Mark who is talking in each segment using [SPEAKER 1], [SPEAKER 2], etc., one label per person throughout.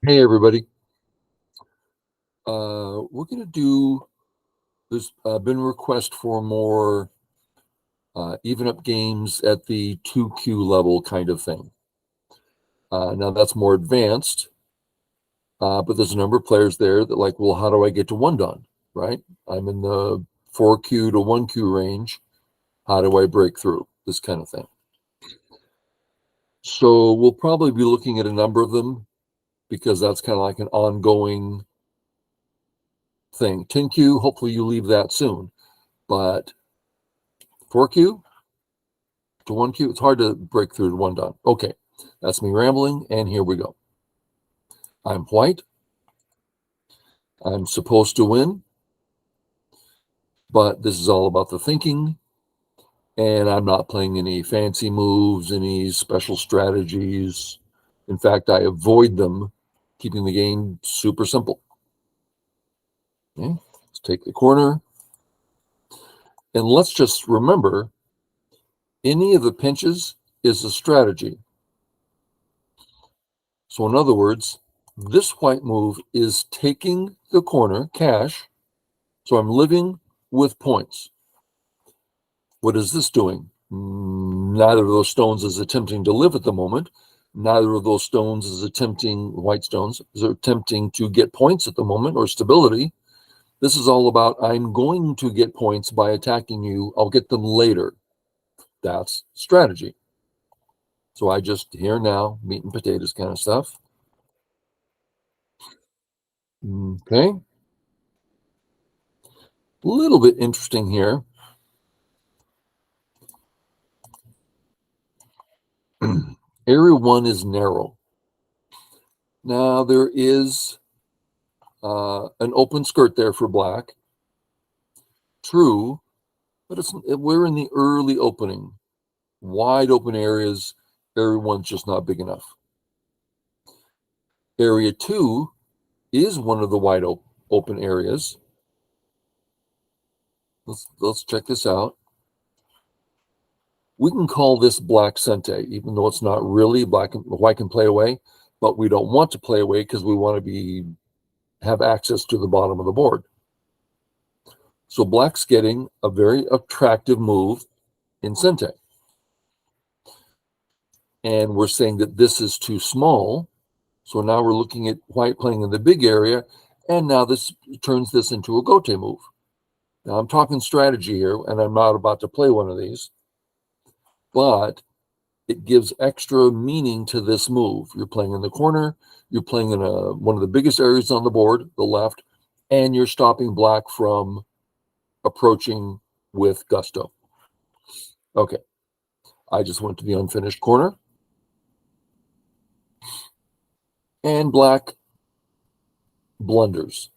[SPEAKER 1] Hey everybody. We're going to do, there's been a request for more even up games at the 2Q level kind of thing. Now that's more advanced, but there's a number of players there that like, well, how do I get to 1 Dan, right? I'm in the 4Q to 1Q range. How do I break through? This kind of thing. So we'll probably be looking at a number of them because that's kind of like an ongoing thing. 10Q, hopefully you leave that soon. But 4Q to 1Q, it's hard to break through to 1 Dan. Okay, that's me rambling, and here we go. I'm white. I'm supposed to win, but this is all about the thinking, and I'm not playing any fancy moves, any special strategies. In fact, I avoid them, keeping the game super simple. Okay, let's take the corner. And let's just remember, any of the pinches is a strategy. So in other words, this white move is taking the corner, cash. So I'm living with points. What is this doing? Neither of those stones is attempting to live at the moment. Neither of those stones is attempting, white stones, is attempting to get points at the moment or stability. This is all about, I'm going to get points by attacking you. I'll get them later. That's strategy. So I just, here now, meat and potatoes kind of stuff. Okay. A little bit interesting here. Area 1 is narrow. Now there is an open skirt there for black. True, but we're in the early opening. Wide open areas, area 1's just not big enough. Area 2 is one of the wide open areas. Let's check this out. We can call this black sente, even though it's not really black. White can play away, but we don't want to play away because we want to have access to the bottom of the board. So black's getting a very attractive move in sente. And we're saying that this is too small. So now we're looking at white playing in the big area, and now this turns this into a gote move. Now I'm talking strategy here, and I'm not about to play one of these, but it gives extra meaning to this move. You're playing in the corner, you're playing in one of the biggest areas on the board, the left, and you're stopping black from approaching with gusto. Okay, I just went to the unfinished corner. And black blunders.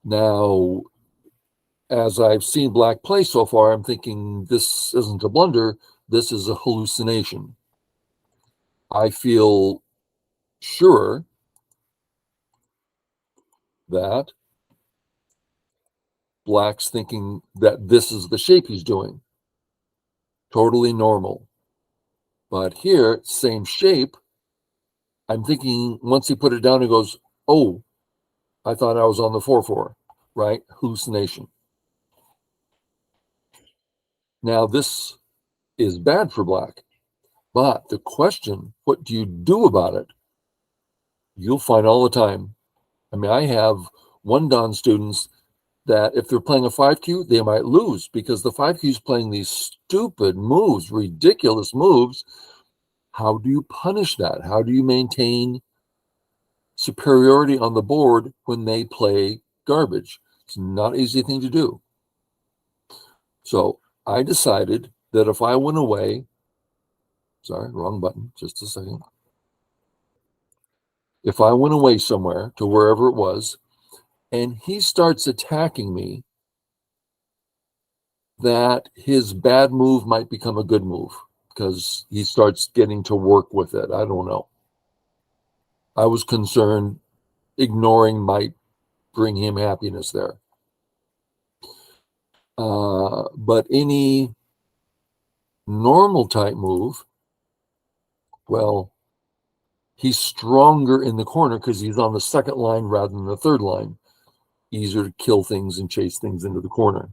[SPEAKER 1] Now, as I've seen black play so far, I'm thinking this isn't a blunder, this is a hallucination. I feel sure that black's thinking that this is the shape he's doing. Totally normal. But here, same shape, I'm thinking once he put it down, he goes, oh, I thought I was on the 4-4, right? Hallucination. Now, this is bad for black. But the question, what do you do about it? You'll find all the time. I mean, I have 1 Dan students that if they're playing a 5Q, they might lose because the 5Q is playing these stupid moves, ridiculous moves. How do you punish that? How do you maintain superiority on the board when they play garbage? It's not an easy thing to do. So I decided that if I went away, sorry, wrong button, just a second. If I went away somewhere to wherever it was, and he starts attacking me, that his bad move might become a good move because he starts getting to work with it. I don't know. I was concerned ignoring might bring him happiness there. But any normal type move, well, He's stronger in the corner because he's on the second line rather than the third line. Easier to kill things and chase things into the corner.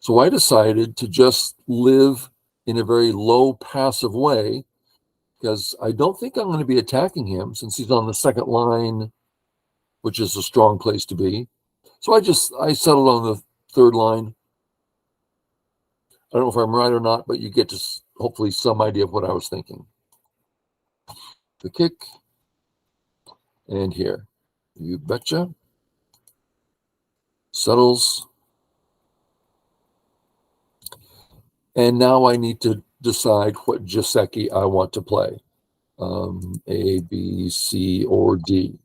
[SPEAKER 1] So I decided to just live in a very low passive way because I don't think I'm going to be attacking him since he's on the second line, which is a strong place to be. So I settled on the third line. I don't know if I'm right or not, but you get to hopefully some idea of what I was thinking. The kick, and here, you betcha. Settles. And now I need to decide what Joseki I want to play. A, B, C, or D.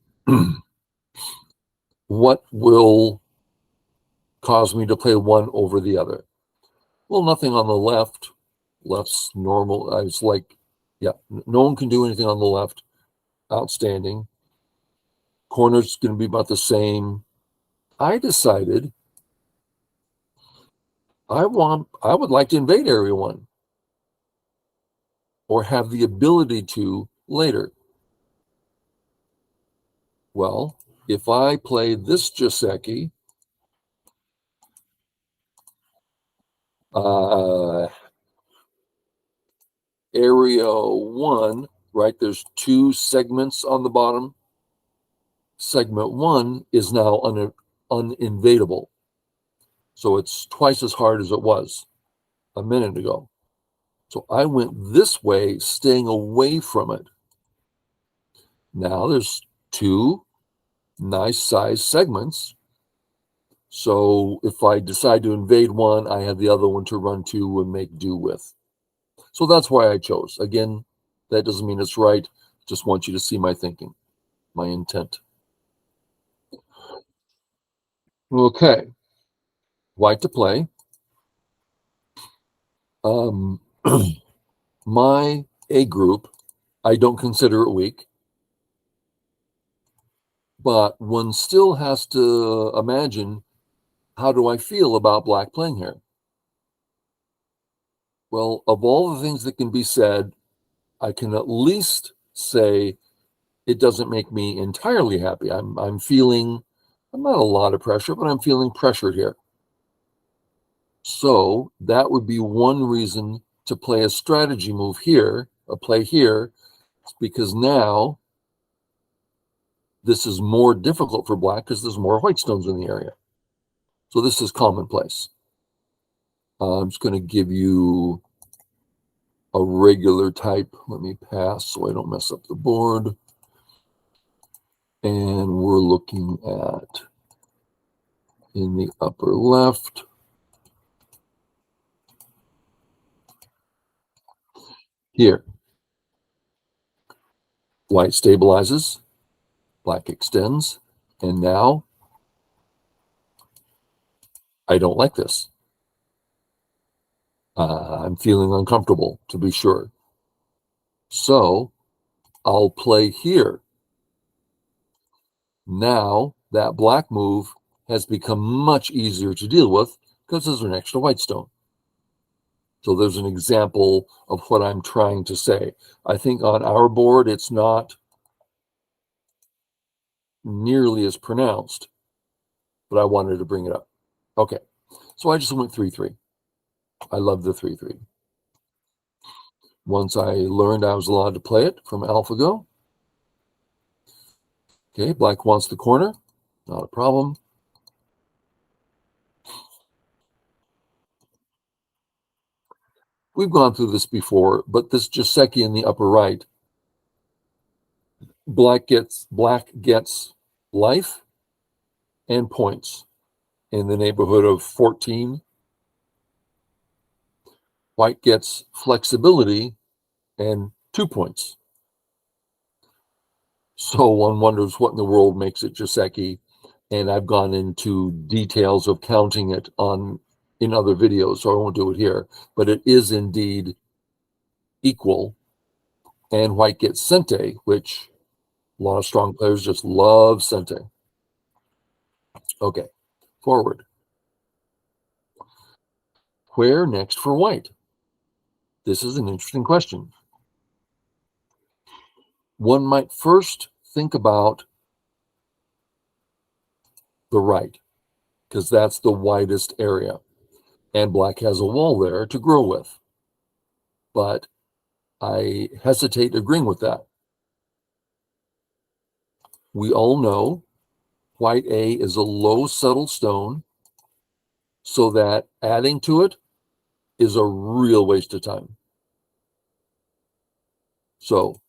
[SPEAKER 1] What will cause me to play one over the other? Well, nothing on the left. Left's normal. I was like, yeah, no one can do anything on the left. Outstanding. Corner's going to be about the same. I decided I would like to invade area 1 or have the ability to later. Well, if I play this Joseki, area 1, right? There's 2 segments on the bottom. Segment 1 is now uninvadable. So it's twice as hard as it was a minute ago. So I went this way, staying away from it. Now there's 2 nice size segments. So if I decide to invade one, I have the other one to run to and make do with. So that's why I chose. Again, that doesn't mean it's right. Just want you to see my thinking, my intent. Okay. White to play. My A group, I don't consider it weak. But one still has to imagine, how do I feel about black playing here? Well, of all the things that can be said, I can at least say it doesn't make me entirely happy. I'm feeling, I'm not a lot of pressure, but I'm feeling pressured here. So that would be one reason to play a strategy move here, a play here, because now this is more difficult for black because there's more white stones in the area. So this is commonplace. I'm just going to give you a regular type. Let me pass so I don't mess up the board. And we're looking at, in the upper left, here. White stabilizes, black extends, and now I don't like this. I'm feeling uncomfortable, to be sure. So I'll play here. Now that black move has become much easier to deal with because there's an extra white stone. So there's an example of what I'm trying to say. I think on our board, it's not nearly as pronounced, but I wanted to bring it up. Okay, so I just went 3-3. I love the 3-3. Once I learned I was allowed to play it from AlphaGo. Okay, black wants the corner, not a problem. We've gone through this before, but this Joseki in the upper right, black gets life and points in the neighborhood of 14. White gets flexibility and 2 points. So one wonders what in the world makes it Joseki, and I've gone into details of counting it in other videos, so I won't do it here, but it is indeed equal, and white gets Sente, which a lot of strong players just love Sente. Okay, forward. Where next for white? This is an interesting question. one might first think about the right, because that's the widest area. And black has a wall there to grow with. But I hesitate agreeing with that. We all know white A is a low settled stone, so that adding to it is a real waste of time. So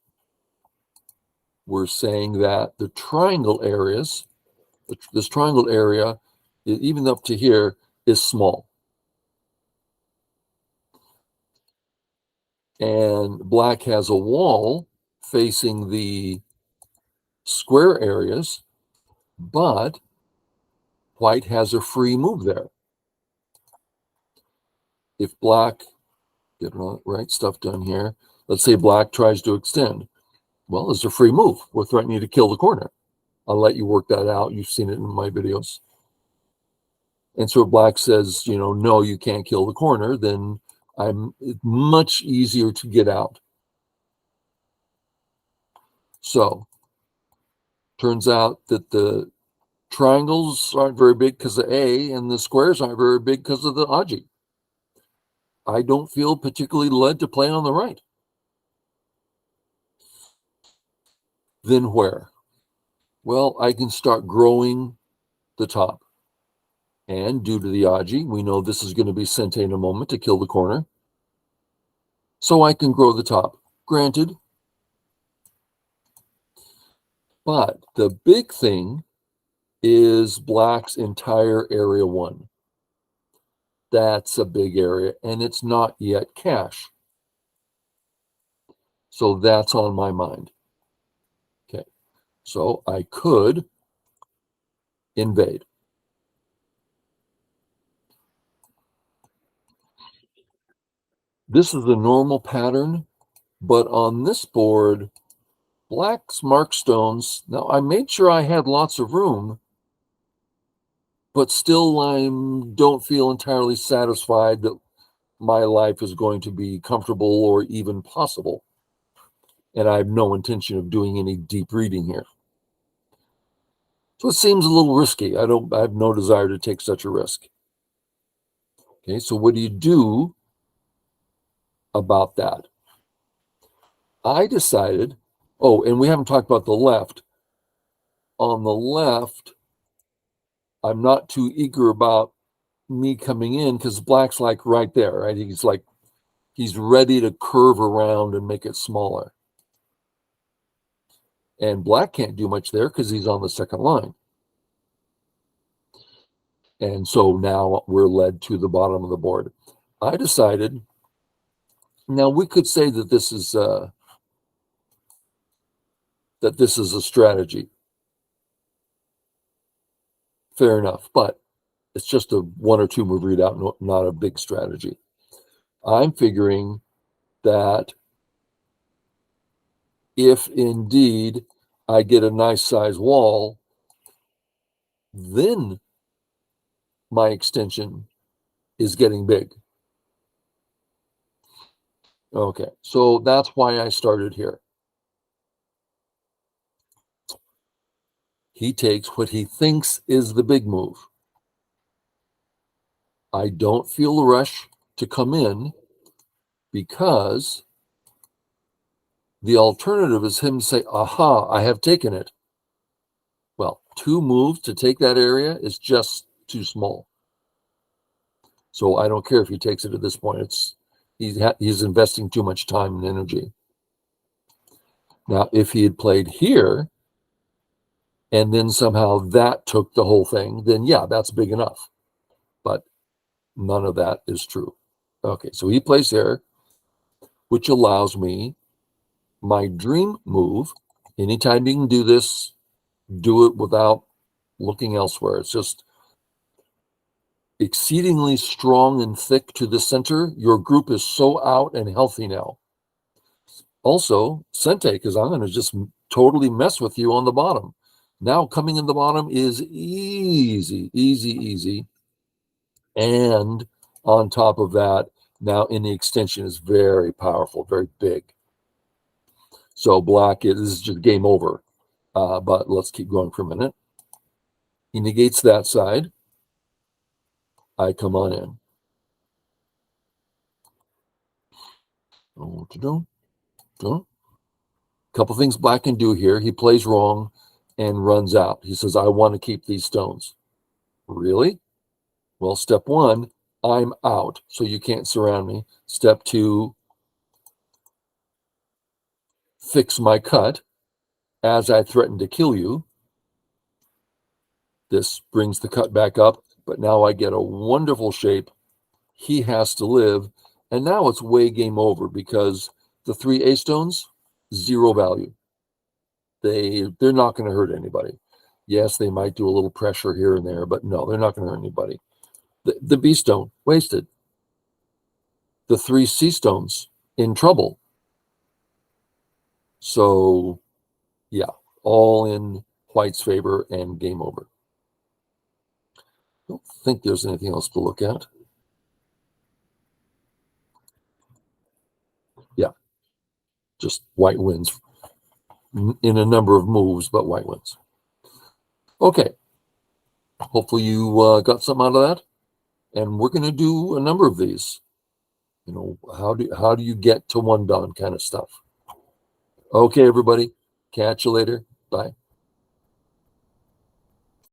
[SPEAKER 1] we're saying that the triangle areas, this triangle area, even up to here, is small. And black has a wall facing the square areas, but white has a free move there. If black, get the right stuff done here, let's say black tries to extend. Well, it's a free move. We're threatening to kill the corner. I'll let you work that out. You've seen it in my videos. And so if black says, no, you can't kill the corner, then it's much easier to get out. So turns out that the triangles aren't very big because of A, and the squares aren't very big because of the Aji. I don't feel particularly led to play on the right. Then where? Well, I can start growing the top. And due to the Aji, we know this is going to be Sente in a moment to kill the corner. So I can grow the top. Granted. But the big thing is black's entire area 1. That's a big area, and it's not yet cash. So that's on my mind. Okay, so I could invade. This is the normal pattern, but on this board, black's mark stones. Now, I made sure I had lots of room, but still I don't feel entirely satisfied that my life is going to be comfortable or even possible. And I have no intention of doing any deep reading here. So it seems a little risky. I have no desire to take such a risk. Okay, so what do you do about that? I decided, and we haven't talked about the left. On the left, I'm not too eager about me coming in because black's like right there, right? He's ready to curve around and make it smaller. And black can't do much there because he's on the second line. And so now we're led to the bottom of the board. I decided, now we could say that this is a strategy. Fair enough, but it's just a 1 or 2 move readout, not a big strategy. I'm figuring that if indeed I get a nice size wall, then my extension is getting big. Okay, so that's why I started here. He takes what he thinks is the big move. I don't feel a rush to come in because the alternative is him say, aha, I have taken it. Well, 2 moves to take that area is just too small. So I don't care if he takes it at this point. He's investing too much time and energy. Now, if he had played here, and then somehow that took the whole thing, then yeah, that's big enough. But none of that is true. Okay, so he plays here, which allows me my dream move. Anytime you can do this, do it without looking elsewhere. It's just exceedingly strong and thick to the center. Your group is so out and healthy now. Also, Sente, because I'm going to just totally mess with you on the bottom. Now coming in the bottom is easy, easy, easy. And on top of that, now in the extension is very powerful, very big. So black is just game over. But let's keep going for a minute. He negates that side. I come on in. Couple things black can do here. He plays wrong and runs out. He says, I want to keep these stones. Really? Well, step one, I'm out, so you can't surround me. Step two, fix my cut as I threaten to kill you. This brings the cut back up, but now I get a wonderful shape. He has to live, and now it's way game over because the 3 A stones, 0 value. They're not going to hurt anybody. Yes, they might do a little pressure here and there, but no, they're not going to hurt anybody. The B stone, wasted. The 3 C stones, in trouble. So, yeah, all in white's favor and game over. Don't think there's anything else to look at. Yeah, just white wins in a number of moves, but white wins. Okay, hopefully you got something out of that. And we're going to do a number of these. You know, how do you get to one done kind of stuff. Okay, everybody. Catch you later. Bye.